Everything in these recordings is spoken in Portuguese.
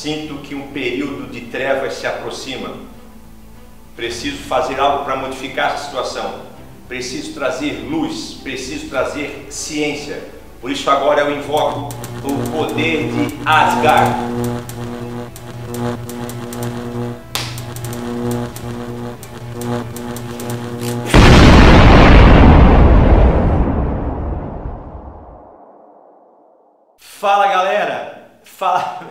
Sinto que um período de trevas se aproxima. Preciso fazer algo para modificar essa situação. Preciso trazer luz, preciso trazer ciência. Por isso agora eu invoco o poder de Asgard. Fala galera, fala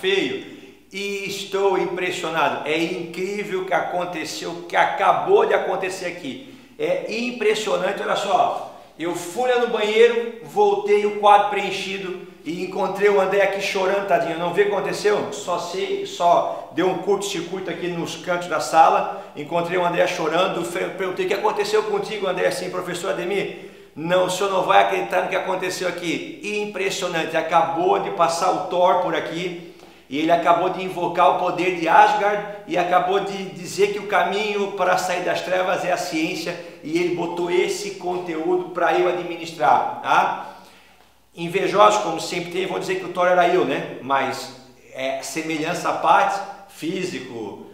feio, e estou impressionado. É incrível o que aconteceu, o que acabou de acontecer aqui. É impressionante, olha só. Eu fui lá no banheiro, voltei o quadro preenchido e encontrei o André aqui chorando, tadinho. Não vê o que aconteceu? Só deu um curto-circuito aqui nos cantos da sala. Encontrei o André chorando, perguntei o que aconteceu contigo, André, assim, professor Ademir. Não, o senhor não vai acreditar no que aconteceu aqui. Impressionante, acabou de passar o Thor por aqui e ele acabou de invocar o poder de Asgard e acabou de dizer que o caminho para sair das trevas é a ciência, e ele botou esse conteúdo para eu administrar, tá? Invejosos, como sempre tem, vão dizer que o Thor era eu, né? Mas semelhança à parte, físico,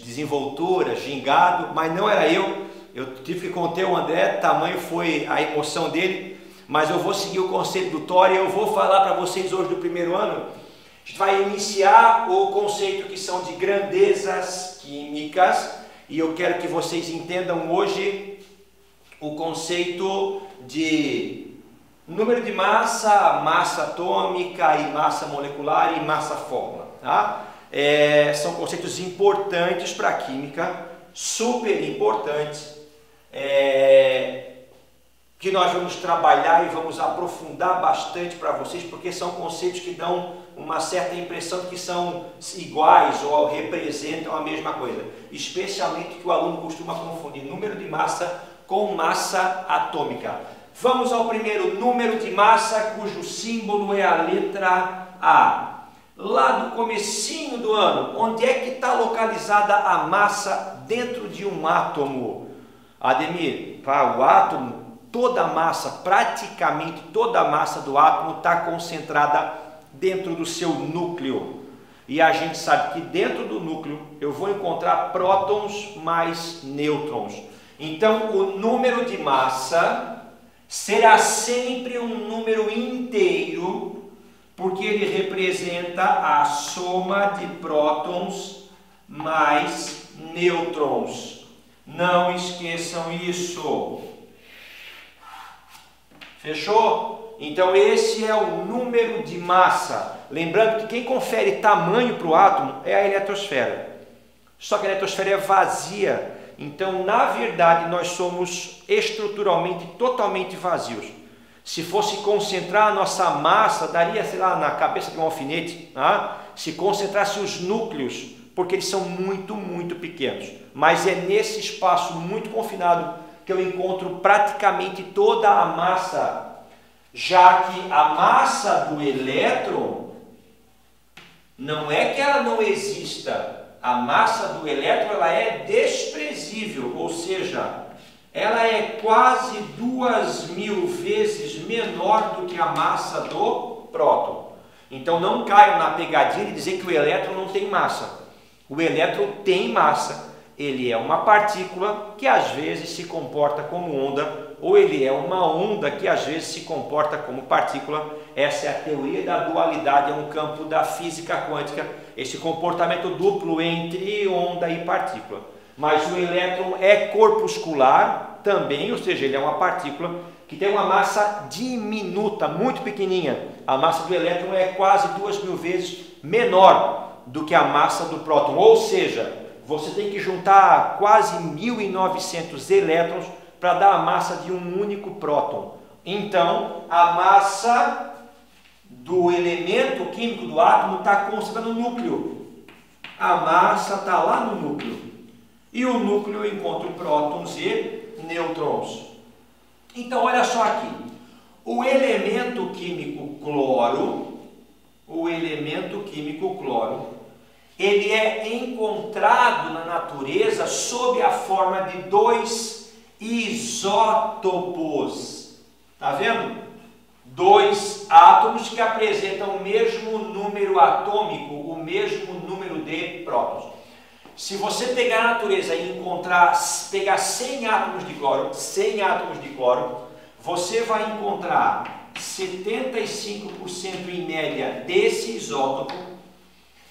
desenvoltura, gingado, mas não era eu. Eu tive que conter o André, tamanho foi a emoção dele, mas eu vou seguir o conceito do Thor e eu vou falar para vocês hoje do primeiro ano. A gente vai iniciar o conceito que são de grandezas químicas, e eu quero que vocês entendam hoje o conceito de número de massa, massa atômica e massa molecular e massa fórmula, tá? São conceitos importantes para a química, super importantes, que nós vamos trabalhar e vamos aprofundar bastante para vocês, porque são conceitos que dão uma certa impressão de que são iguais ou representam a mesma coisa, especialmente que o aluno costuma confundir número de massa com massa atômica. Vamos ao primeiro, número de massa, cujo símbolo é a letra A. Lá do comecinho do ano, onde é que está localizada a massa dentro de um átomo? Ademir, o átomo, toda a massa, praticamente toda a massa do átomo está concentrada dentro do seu núcleo. E a gente sabe que dentro do núcleo eu vou encontrar prótons mais nêutrons. Então o número de massa será sempre um número inteiro, porque ele representa a soma de prótons mais nêutrons. Não esqueçam isso. Fechou? Então esse é o número de massa. Lembrando que quem confere tamanho para o átomo é a eletrosfera. Só que a eletrosfera é vazia. Então, na verdade, nós somos estruturalmente totalmente vazios. Se fosse concentrar a nossa massa, daria, sei lá, na cabeça de um alfinete, tá? Se concentrasse os núcleos, porque eles são muito, muito pequenos. Mas é nesse espaço muito confinado que eu encontro praticamente toda a massa, já que a massa do elétron não é que ela não exista. A massa do elétron ela é desprezível, ou seja, ela é quase 2000 vezes menor do que a massa do próton. Então não caiam na pegadinha de dizer que o elétron não tem massa. O elétron tem massa, ele é uma partícula que às vezes se comporta como onda, ou ele é uma onda que às vezes se comporta como partícula. Essa é a teoria da dualidade, é um campo da física quântica, esse comportamento duplo entre onda e partícula. Mas o elétron é corpuscular também, ou seja, ele é uma partícula que tem uma massa diminuta, muito pequenininha. A massa do elétron é quase 2000 vezes menor do que a massa do próton, ou seja, você tem que juntar quase 1900 elétrons para dar a massa de um único próton. Então, a massa do elemento químico do átomo está concentrada no núcleo. A massa está lá no núcleo. E o núcleo encontra prótons e nêutrons. Então, olha só aqui. O elemento químico cloro, ele é encontrado na natureza sob a forma de dois isótopos. Tá vendo? dois átomos que apresentam o mesmo número atômico, o mesmo número de prótons. Se você pegar a natureza e pegar 100 átomos de cloro, você vai encontrar 75% em média desse isótopo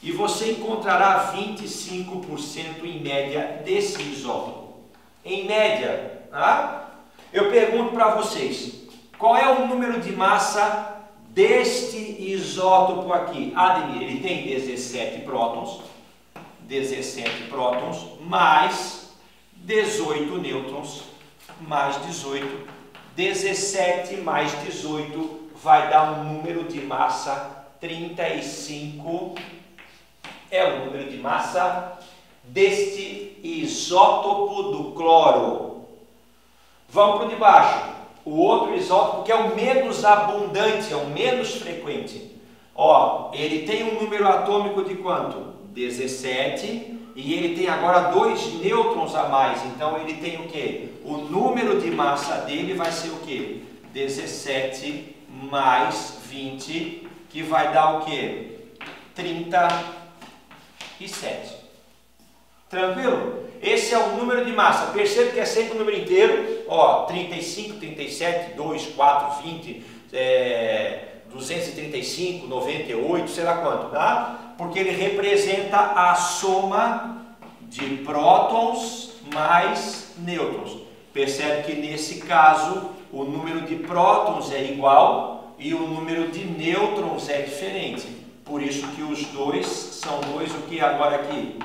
e você encontrará 25% em média desse isótopo. Em média, tá? Eu pergunto para vocês, qual é o número de massa deste isótopo aqui? Ademir, ele tem 17 prótons, mais 18 nêutrons, mais 18, 17 mais 18 vai dar um número de massa 35, é o número de massa deste isótopo do cloro. Vamos para o de baixo, o outro isótopo que é o menos abundante, é o menos frequente. Ó, ele tem um número atômico de quanto? 17, e ele tem agora 2 nêutrons a mais, então ele tem o que? O número de massa dele vai ser o que? 17 mais 20, que vai dar o que? 37. Tranquilo? Esse é o número de massa. Perceba que é sempre um número inteiro. Ó, 35, 37, 2, 4, 20, 235, 98, sei lá quanto, tá? Porque ele representa a soma de prótons mais nêutrons. Percebe que nesse caso o número de prótons é igual e o número de nêutrons é diferente. Por isso que os dois são dois, o que agora aqui?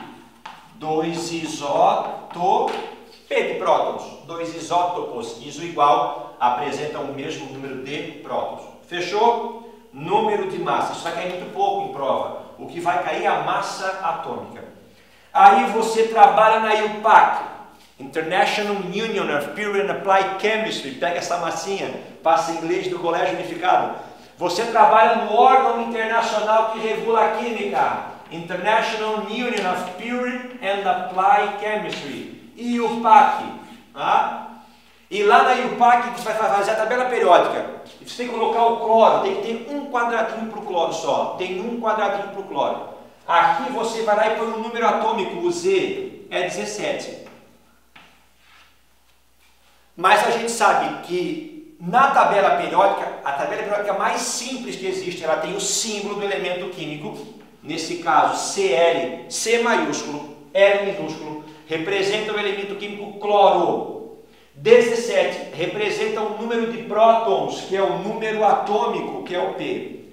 Dois isótopos de prótons. Dois isótopos, iso igual, apresentam o mesmo número de prótons. Fechou? Número de massa. Isso vai cair muito pouco em prova. O que vai cair é a massa atômica. Aí você trabalha na IUPAC, International Union of Pure and Applied Chemistry. Pega essa massinha, passa em inglês do Colégio Unificado. Você trabalha no órgão internacional que regula a química, International Union of Pure and Applied Chemistry, IUPAC. Tá? E lá na IUPAC você vai fazer a tabela periódica. Você tem que colocar o cloro, tem que ter um quadradinho para o cloro só. Tem um quadradinho para o cloro. Aqui você vai lá e põe um número atômico, o Z é 17. Mas a gente sabe que na tabela periódica, a tabela periódica mais simples que existe, ela tem o símbolo do elemento químico. Nesse caso, Cl, C maiúsculo, L minúsculo, representa o elemento químico cloro. 17 representa o número de prótons, que é o número atômico, que é o P.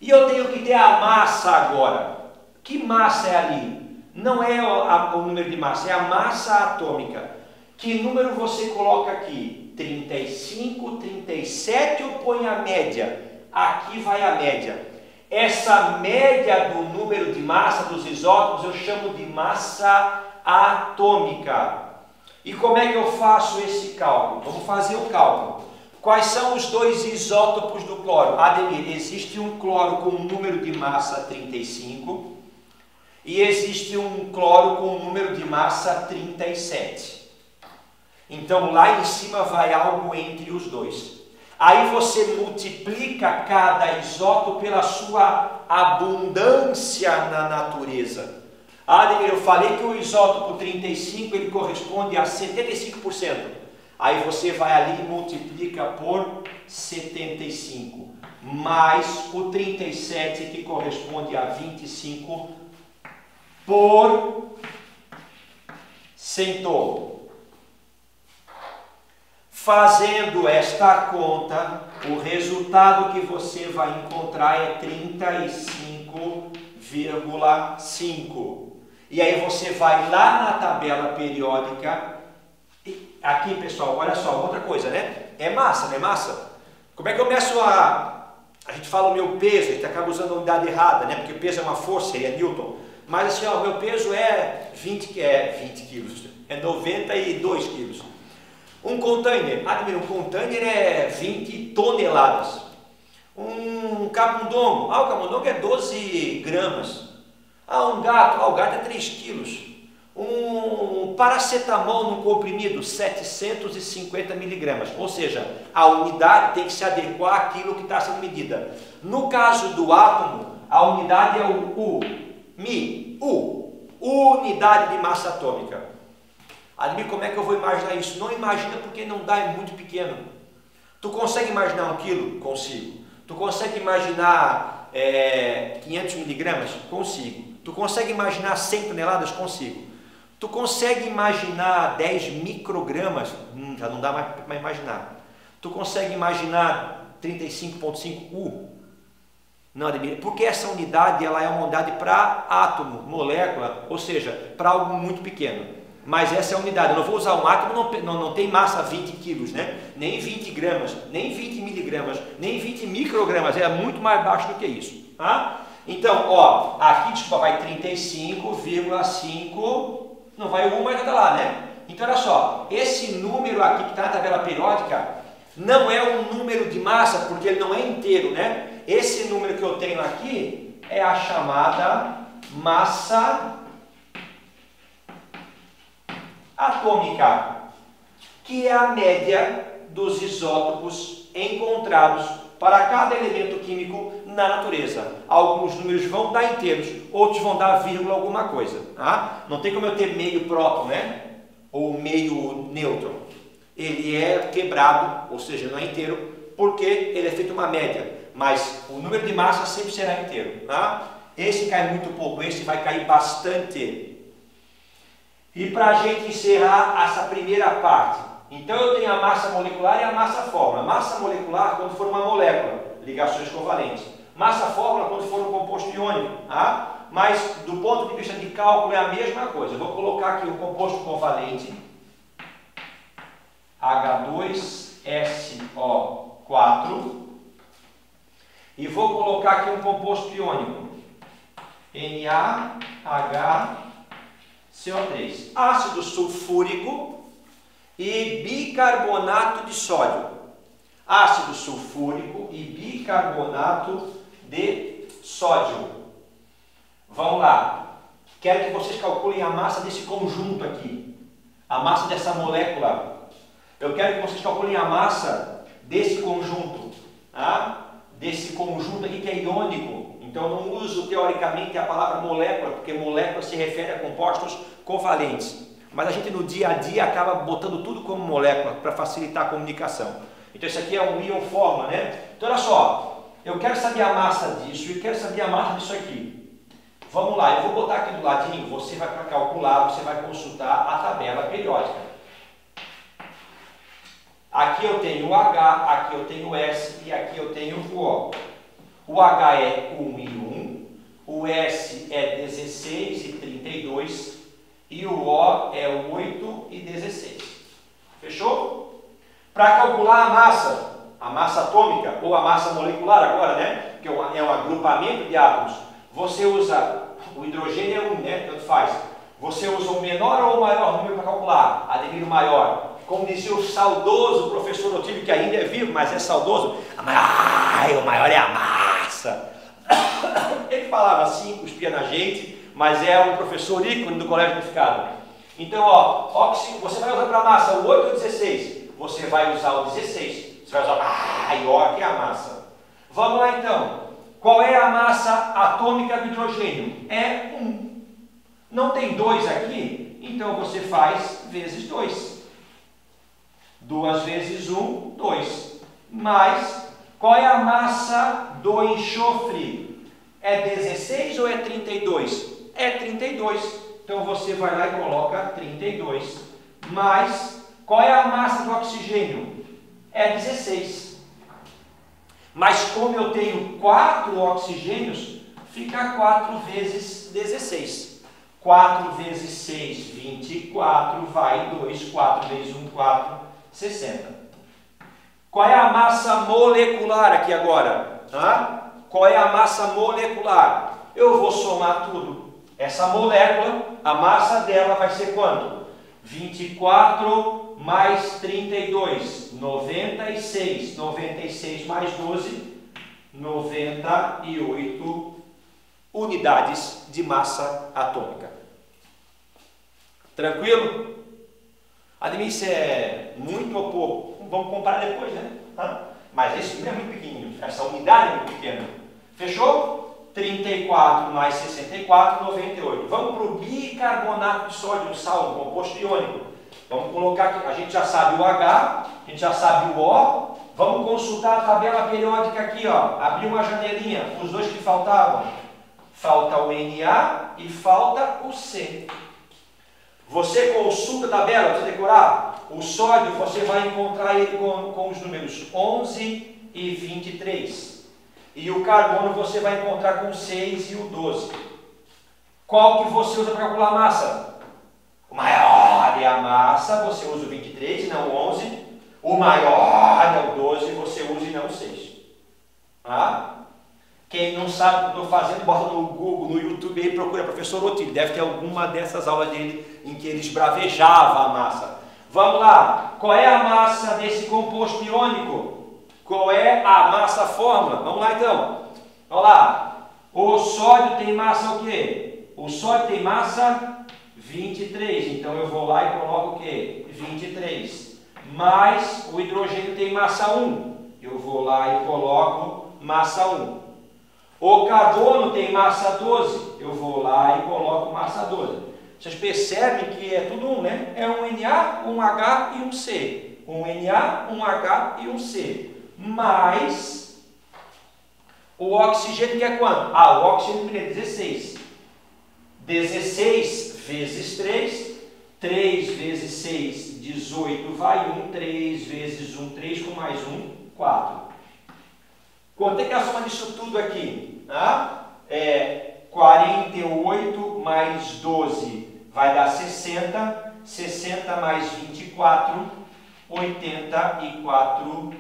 E eu tenho que ter a massa agora. Que massa é ali? Não é o número de massa, é a massa atômica. Que número você coloca aqui? 35, 37 ou põe a média? Aqui vai a média. Essa média do número de massa dos isótopos eu chamo de massa atômica. E como é que eu faço esse cálculo? Vamos fazer o cálculo. Quais são os dois isótopos do cloro? Ademir, existe um cloro com um número de massa 35 e existe um cloro com um número de massa 37. Então lá em cima vai algo entre os dois. Aí você multiplica cada isótopo pela sua abundância na natureza. Ademir, eu falei que o isótopo 35 ele corresponde a 75%. Aí você vai ali e multiplica por 75. Mais o 37 que corresponde a 25 por 100. Fazendo esta conta, o resultado que você vai encontrar é 35,5. E aí você vai lá na tabela periódica. Aqui, pessoal, olha só, outra coisa, né? É massa, não é massa? Como é que eu meço a gente fala o meu peso, a gente acaba usando a unidade errada, né? Porque o peso é uma força, ele é Newton. Mas assim, ó, o meu peso é 20 quilos, é 92 quilos. Um container, Ademir, um container é 20 toneladas. Um camundongo, o camundongo é 12 gramas. Um gato, o gato é 3 quilos. Um paracetamol no comprimido, 750 miligramas. Ou seja, a unidade tem que se adequar àquilo que está sendo medida. No caso do átomo, a unidade é o unidade de massa atômica. Admir, como é que eu vou imaginar isso? Não imagina porque não dá, é muito pequeno. Tu consegue imaginar 1 quilo? Consigo. Tu consegue imaginar 500 miligramas? Consigo. Tu consegue imaginar 100 toneladas? Consigo. Tu consegue imaginar 10 microgramas? Já não dá mais para imaginar. Tu consegue imaginar 35,5 U? Não, Ademir, porque essa unidade ela é uma unidade para átomo, molécula, ou seja, para algo muito pequeno. Mas essa é a unidade. Eu não vou usar um átomo, não tem massa 20 quilos, né? Nem 20 gramas, nem 20 miligramas, nem 20 microgramas. É muito mais baixo do que isso. Tá? Então, ó, aqui desculpa, vai 35,5. Não vai o 1, mas já está lá, né? Então, olha só. Esse número aqui que está na tabela periódica não é um número de massa, porque ele não é inteiro, né? Esse número que eu tenho aqui é a chamada massa atômica, que é a média dos isótopos encontrados para cada elemento químico na natureza. Alguns números vão dar inteiros, outros vão dar vírgula alguma coisa. Tá? Não tem como eu ter meio próton, né? Ou meio nêutron. Ele é quebrado, ou seja, não é inteiro, porque ele é feito uma média. Mas o número de massa sempre será inteiro. Tá? Esse cai muito pouco, esse vai cair bastante. E para a gente encerrar essa primeira parte, então eu tenho a massa molecular e a massa fórmula. Massa molecular quando for uma molécula, ligações covalentes. Massa fórmula quando for um composto iônico. Tá? Mas do ponto de vista de cálculo é a mesma coisa. Eu vou colocar aqui um composto covalente, H2SO4, e vou colocar aqui um composto iônico, NaHCO3, ácido sulfúrico e bicarbonato de sódio. Ácido sulfúrico e bicarbonato de sódio. Vamos lá. Quero que vocês calculem a massa desse conjunto aqui. A massa dessa molécula. Eu quero que vocês calculem a massa desse conjunto. Tá? Desse conjunto aqui que é iônico. Então eu não uso teoricamente a palavra molécula, porque molécula se refere a compostos covalentes. Mas a gente no dia a dia acaba botando tudo como molécula para facilitar a comunicação. Então isso aqui é um íon fórmula, né? Então olha só, eu quero saber a massa disso e quero saber a massa disso aqui. Vamos lá, eu vou botar aqui do ladinho, você vai para calcular, você vai consultar a tabela periódica. Aqui eu tenho o H, aqui eu tenho o S e aqui eu tenho o O. O H é 1 e 1, o S é 16 e 32 e o O é 8 e 16. Fechou? Para calcular a massa atômica ou a massa molecular agora, né? Que é um agrupamento de átomos, você usa o hidrogênio é 1, né? Tanto faz. Você usa o menor ou o maior número para calcular? Ademir o maior. Como dizia o saudoso professor Otílio, que ainda é vivo, mas é saudoso, o maior é a massa. Ele falava assim, cuspia na gente, mas é um professor ícone do Colégio Unificado. Então, ó, você vai usar para a massa o 8 ou o 16? Você vai usar o 16. Você vai usar maior que a massa. Vamos lá então. Qual é a massa atômica do hidrogênio? É 1. Não tem 2 aqui? Então você faz vezes 2. 2 vezes 1, 2. Mas, qual é a massa do enxofre? É 16 ou é 32? É 32. Então você vai lá e coloca 32. Mas, qual é a massa do oxigênio? É 16. Mas como eu tenho 4 oxigênios, fica 4 vezes 16. 4 vezes 6, 24, vai 2, 4 vezes 1, 4, 60. Qual é a massa molecular aqui agora? Qual é a massa molecular? Eu vou somar tudo. Essa molécula, a massa dela vai ser quanto? 24 mais 32, 96. 96 mais 12, 98 unidades de massa atômica. Tranquilo? Ademir, isso é muito ou pouco? Vamos comparar depois, né? Mas esse número é muito pequenininho, essa unidade é muito pequena. Fechou? 34 mais 64, 98. Vamos para o bicarbonato de sódio, sal, um composto iônico. Vamos colocar aqui, a gente já sabe o H, a gente já sabe o O. Vamos consultar a tabela periódica aqui, ó. Abrir uma janelinha, os dois que faltavam. Falta o Na e falta o C. Você consulta a tabela, precisa decorar. O sódio, você vai encontrar ele com os números 11 e 23. E o carbono você vai encontrar com 6 e o 12. Qual que você usa para calcular a massa? O maior é a massa, você usa o 23 e não o 11. O maior é o 12, você usa e não o 6. Tá? Quem não sabe o que eu estou fazendo, bota no Google, no YouTube e procura professor Otílio. Deve ter alguma dessas aulas dele em que ele esbravejava a massa. Vamos lá. Qual é a massa desse composto iônico? Qual é a massa fórmula? Vamos lá então. Vamos lá. O sódio tem massa o quê? O sódio tem massa 23. Então eu vou lá e coloco o quê? 23. Mais o hidrogênio tem massa 1. Eu vou lá e coloco massa 1. O carbono tem massa 12. Eu vou lá e coloco massa 12. Vocês percebem que é tudo um, né? É um Na, um H e um C. Um Na, um H e um C. Mais o oxigênio, que é quanto? O oxigênio é 16. 16 vezes 3. 3 vezes 6, 18, vai 1. 3 vezes 1, 3, com mais 1, 4. Quanto é que é a soma disso tudo aqui? 48 mais 12 vai dar 60. 60 mais 24, 84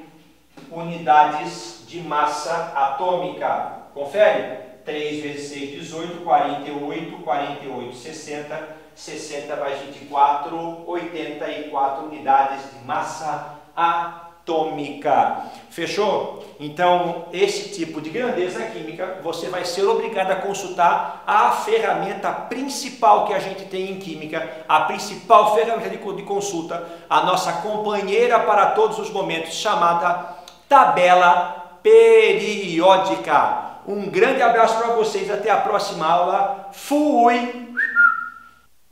unidades de massa atômica. Confere? 3 vezes 6, 18, 48, 48, 60, 60 mais 24, 84 unidades de massa atômica. Fechou? Então, esse tipo de grandeza química, você vai ser obrigado a consultar a ferramenta principal que a gente tem em química, a principal ferramenta de consulta, a nossa companheira para todos os momentos, chamada tabela periódica. Um grande abraço para vocês, até a próxima aula. Fui!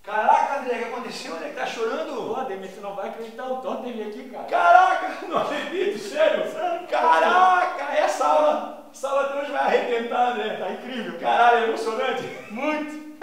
Caraca, André, o que aconteceu? André, tá chorando? Pô, Ademir, você não vai acreditar o tanto teve aqui, cara. Caraca, não acredito, sério? Caraca, essa aula de hoje vai arrebentar, André. Tá incrível. Caralho, é emocionante. Muito.